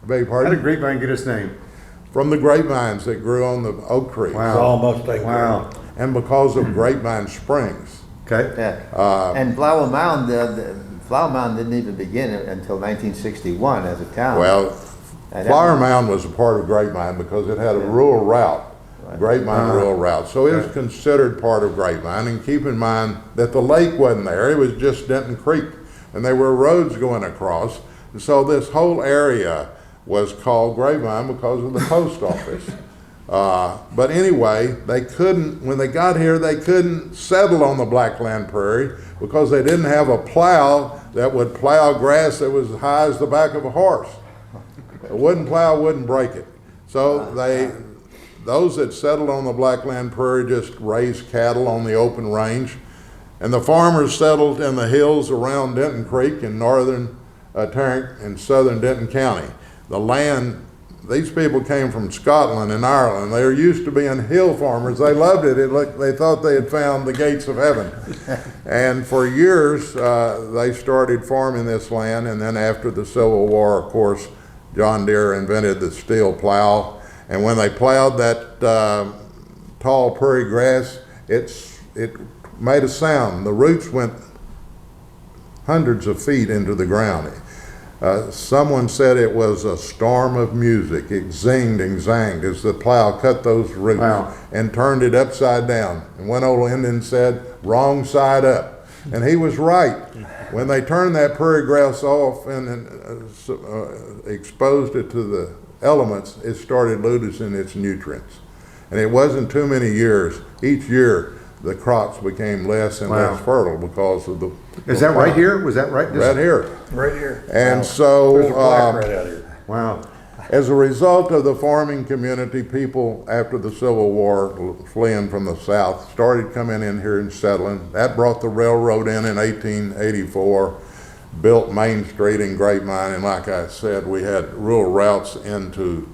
Beg How did pardon? Grapevine get its name? From the grapevines that grew on the oak trees. Wow. It's almost like Wow. And because of Grapevine Springs. Okay. Yeah. And Flower Mound, Flower Mound didn't even begin until 1961 as a town. Well, And Flower that- Mound was a part of Grapevine because it had a rural route, Grapevine rural route. So it was considered part of Grapevine. And keep in mind that the lake wasn't there. It was just Denton Creek. And there were roads going across. And so this whole area was called Grapevine because of the post office. But anyway, they couldn't, when they got here, they couldn't settle on the Blackland Prairie because they didn't have a plow that would plow grass that was as high as the back of a horse. A wooden plow wouldn't break it. So those that settled on the Blackland Prairie just raised cattle on the open range. And the farmers settled in the hills around Denton Creek in northern Tarrant and southern Denton County. The land, these people came from Scotland and Ireland. They were used to being hill farmers. They loved it. They thought they had found the gates of heaven. And for years, they started farming this land. And then after the Civil War, of course, John Deere invented the steel plow. And when they plowed that tall prairie grass, it made a sound. The roots went hundreds of feet into the ground. Someone said it was a storm of music. It zinged and zanged as the plow cut those roots and turned it upside down. And one old Indian said, "Wrong side up." And he was right. When they turned that prairie grass off and exposed it to the elements, it started losing its nutrients. And it wasn't too many years. Each year, the crops became less and less fertile because of the. Is that right here? Was that right? Right here. right here. And so, There's a black right out here. Wow. as a result of the farming community, people after the Civil War fleeing from the South started coming in here and settling. That brought the railroad in 1884, built Main Street in Grapevine, and like I said, we had rural routes into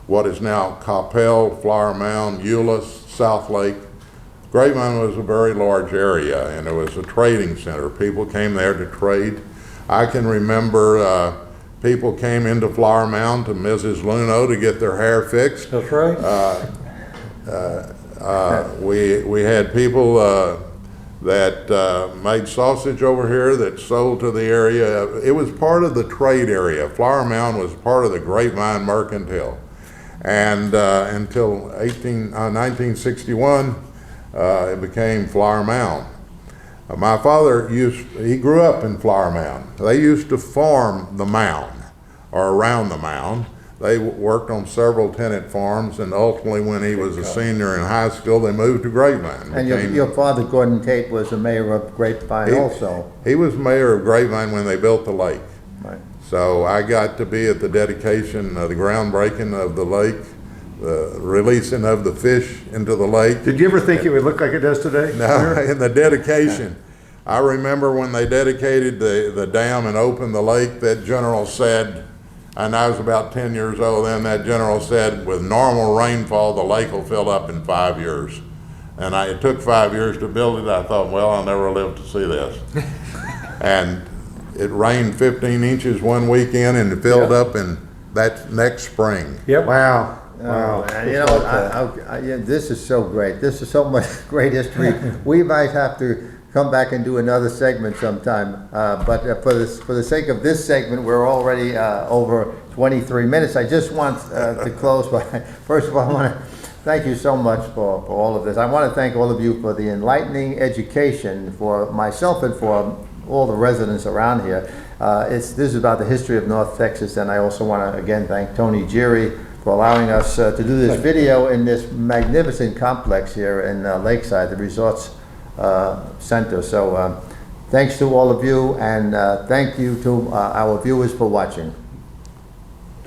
what is now Coppell, Flower Mound, Euless, South Lake. Grapevine was a very large area, and it was a trading center. People came there to trade. I can remember people came into Flower Mound to Mrs. Luno to get their hair fixed. That's right. We had people that made sausage over here that sold to the area. It was part of the trade area. Flower Mound was part of the Grapevine Mercantile. And until 1961, it became Flower Mound. My father he grew up in Flower Mound. They used to farm the mound, or around the mound. They worked on several tenant farms, and ultimately when he was a senior in high school, they moved to Grapevine. And your father, Gordon Tate, was the mayor of Grapevine also. He was mayor of Grapevine when they built the lake. Right. So I got to be at the dedication of the groundbreaking of the lake, the releasing of the fish into the lake. Did you ever think it would look like it does today? No, in the dedication. I remember when they dedicated the dam and opened the lake, that general said, and I was about 10 years old then, that general said, with normal rainfall, the lake will fill up in 5 years. And it took 5 years to build it. I thought, well, I'll never live to see this. And it rained 15 inches one weekend and it filled up in that next spring. Yep. Wow. Wow. You know, this is so great. This is so much great history. We might have to come back and do another segment sometime. But for the sake of this segment, we're already over 23 minutes. I just want to close by, first of all, I want to thank you so much for all of this. I want to thank all of you for the enlightening education for myself and for all the residents around here. This is about the history of North Texas, and I also want to again thank Tony Jeary for allowing us to do this video in this magnificent complex here in Lakeside, the Resorts Center. So thanks to all of you, and thank you to our viewers for watching.